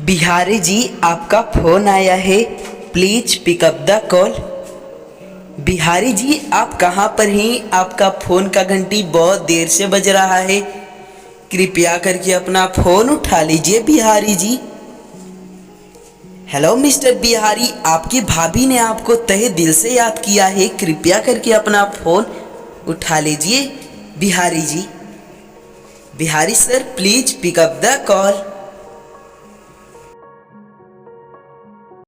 बिहारी जी, आपका फ़ोन आया है, please pick up the call. Bihari ji, आप कहाँ पर हैं? आपका फ़ोन का घंटी बहुत देर से बज रहा है, कृपया करके अपना फ़ोन उठा लीजिए बिहारी जी। हेलो मिस्टर बिहारी, आपकी भाभी ने आपको तहे दिल से याद किया है, कृपया करके अपना फ़ोन उठा लीजिए Bihari ji. Bihari sir, please pick up the call.